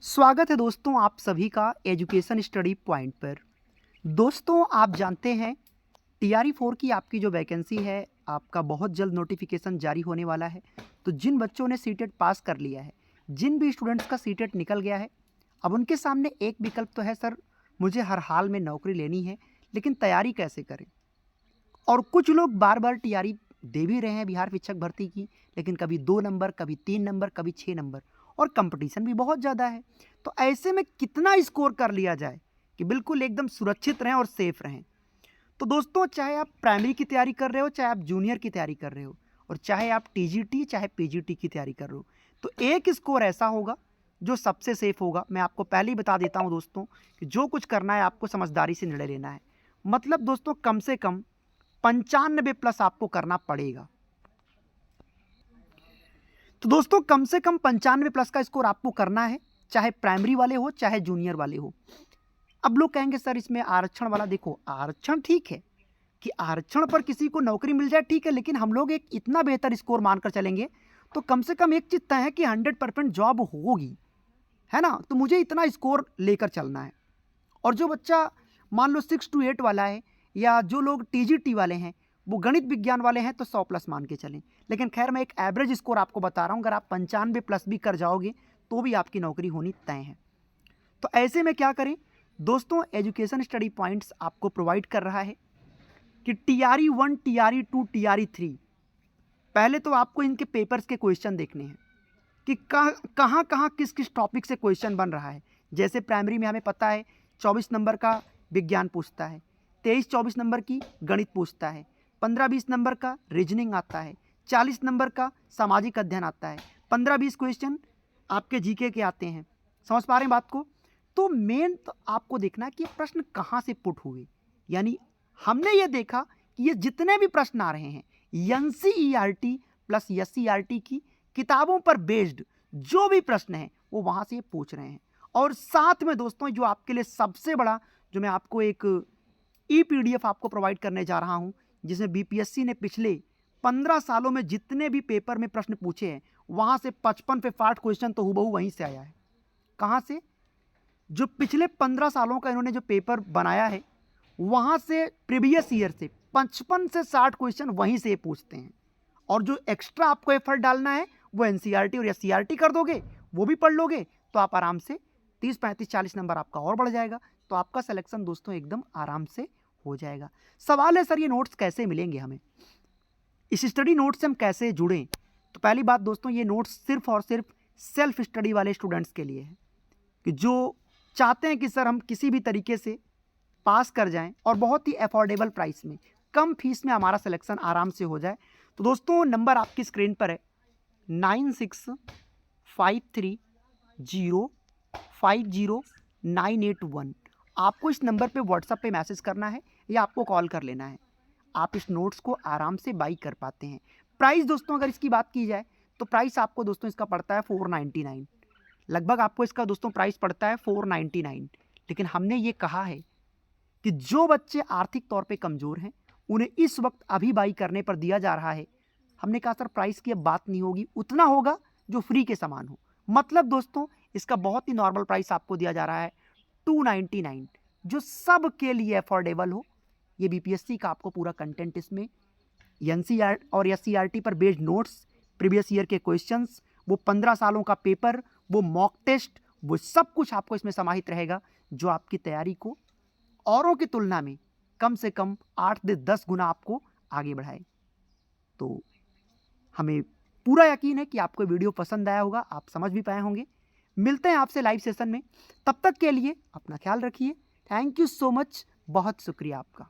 स्वागत है दोस्तों आप सभी का एजुकेशन स्टडी पॉइंट पर। दोस्तों आप जानते हैं टीआरई 4 की आपकी जो वैकेंसी है आपका बहुत जल्द नोटिफिकेशन जारी होने वाला है। तो जिन बच्चों ने सीटेट पास कर लिया है, जिन भी स्टूडेंट्स का सीटेट निकल गया है, अब उनके सामने एक विकल्प तो है, सर मुझे हर हाल में नौकरी लेनी है लेकिन तैयारी कैसे करें। और कुछ लोग बार बार टीआरई दे भी रहे हैं बिहार शिक्षक भर्ती की, लेकिन कभी 2 नंबर, कभी 3 नंबर, कभी 6 नंबर, और कंपटीशन भी बहुत ज़्यादा है। तो ऐसे में कितना स्कोर कर लिया जाए कि बिल्कुल एकदम सुरक्षित रहें और सेफ रहें। तो दोस्तों चाहे आप प्राइमरी की तैयारी कर रहे हो, चाहे आप जूनियर की तैयारी कर रहे हो, और चाहे आप टीजीटी चाहे पीजीटी की तैयारी कर रहे हो, तो एक स्कोर ऐसा होगा जो सबसे सेफ होगा। मैं आपको पहले ही बता देता हूं दोस्तों कि जो कुछ करना है आपको समझदारी से निर्णय लेना है। मतलब दोस्तों कम से कम 95 प्लस आपको करना पड़ेगा। तो दोस्तों कम से कम 95 प्लस का स्कोर आपको करना है, चाहे प्राइमरी वाले हो चाहे जूनियर वाले हो। अब लोग कहेंगे सर इसमें आरक्षण वाला, देखो आरक्षण ठीक है कि आरक्षण पर किसी को नौकरी मिल जाए, ठीक है, लेकिन हम लोग एक इतना बेहतर स्कोर मानकर चलेंगे तो कम से कम एक चीज तय है कि 100% जॉब होगी, है ना। तो मुझे इतना स्कोर लेकर चलना है। और जो बच्चा मान लो 6 to 8 वाला है, या जो लोग टीजीटी वाले हैं, वो गणित विज्ञान वाले हैं, तो 100 प्लस मान के चलें। लेकिन खैर मैं एक एवरेज स्कोर आपको बता रहा हूँ, अगर आप 95 प्लस भी कर जाओगे तो भी आपकी नौकरी होनी तय है। तो ऐसे में क्या करें दोस्तों, एजुकेशन स्टडी पॉइंट्स आपको प्रोवाइड कर रहा है कि टीआरई 1, टीआरई 2, टीआरई 3, पहले तो आपको इनके पेपर्स के क्वेश्चन देखने हैं कि कहाँ कहाँ किस किस टॉपिक से क्वेश्चन बन रहा है। जैसे प्राइमरी में हमें पता है 24 नंबर का विज्ञान पूछता है, 23-24 नंबर की गणित पूछता है, 15-20 नंबर का रीजनिंग आता है, 40 नंबर का सामाजिक अध्ययन आता है, 15-20 क्वेश्चन आपके जीके के आते हैं। समझ पा रहे हैं बात को। तो मेन तो आपको देखना है कि ये प्रश्न कहाँ से पुट हुए। यानी हमने ये देखा कि ये जितने भी प्रश्न आ रहे हैं एनसीईआरटी प्लस एससीईआरटी की किताबों पर बेस्ड जो भी प्रश्न हैं वो वहाँ से ये पूछ रहे हैं। और साथ में दोस्तों जो आपके लिए सबसे बड़ा, जो मैं आपको एक पीडीएफ आपको प्रोवाइड करने जा रहा हूं, जिसमें बीपीएससी ने पिछले 15 सालों में जितने भी पेपर में प्रश्न पूछे हैं वहां से 55 पे 60 क्वेश्चन तो हूबहू वहीं से आया है। कहां से? जो पिछले 15 सालों का इन्होंने जो पेपर बनाया है वहां से प्रीवियस ईयर से 55 से 60 क्वेश्चन वहीं से पूछते हैं। और जो एक्स्ट्रा आपको एफर्ट डालना है वो एनसीईआरटी और एससीईआरटी कर दोगे, वो भी पढ़ लोगे, तो आप आराम से 30, 35, 40 नंबर आपका और बढ़ जाएगा। तो आपका सिलेक्शन दोस्तों एकदम आराम से हो जाएगा। सवाल है सर ये नोट्स कैसे मिलेंगे हमें, इस स्टडी नोट्स से हम कैसे जुड़ें। तो पहली बात दोस्तों, ये नोट्स सिर्फ और सिर्फ सेल्फ स्टडी वाले स्टूडेंट्स के लिए है कि जो चाहते हैं कि सर हम किसी भी तरीके से पास कर जाएं और बहुत ही अफोर्डेबल प्राइस में, कम फीस में हमारा सिलेक्शन आराम से हो जाए। तो दोस्तों नंबर आपकी स्क्रीन पर है 9653050981। आपको इस नंबर पे व्हाट्सएप पे मैसेज करना है या आपको कॉल कर लेना है। आप इस नोट्स को आराम से बाई कर पाते हैं। प्राइस दोस्तों अगर इसकी बात की जाए तो प्राइस आपको दोस्तों इसका पड़ता है 499, लगभग आपको इसका दोस्तों प्राइस पड़ता है 499। लेकिन हमने ये कहा है कि जो बच्चे आर्थिक तौर पे कमज़ोर हैं उन्हें इस वक्त अभी बाई करने पर दिया जा रहा है। हमने कहा सर प्राइस की अब बात नहीं होगी, उतना होगा जो फ्री के समान हो। मतलब दोस्तों इसका बहुत ही नॉर्मल प्राइस आपको दिया जा रहा है 299, जो सब के लिए अफोर्डेबल हो। ये बीपीएससी का आपको पूरा कंटेंट, इसमें एनसीईआर और एससीईआरटी पर बेस्ड नोट्स, प्रीवियस ईयर के क्वेश्चंस, वो 15 सालों का पेपर, वो मॉक टेस्ट, वो सब कुछ आपको इसमें समाहित रहेगा, जो आपकी तैयारी को औरों की तुलना में कम से कम 8 से 10 गुना आपको आगे बढ़ाए। तो हमें पूरा यकीन है कि आपको वीडियो पसंद आया होगा, आप समझ भी पाए होंगे। मिलते हैं आपसे लाइव सेशन में, तब तक के लिए अपना ख्याल रखिए। थैंक यू सो मच, बहुत शुक्रिया आपका।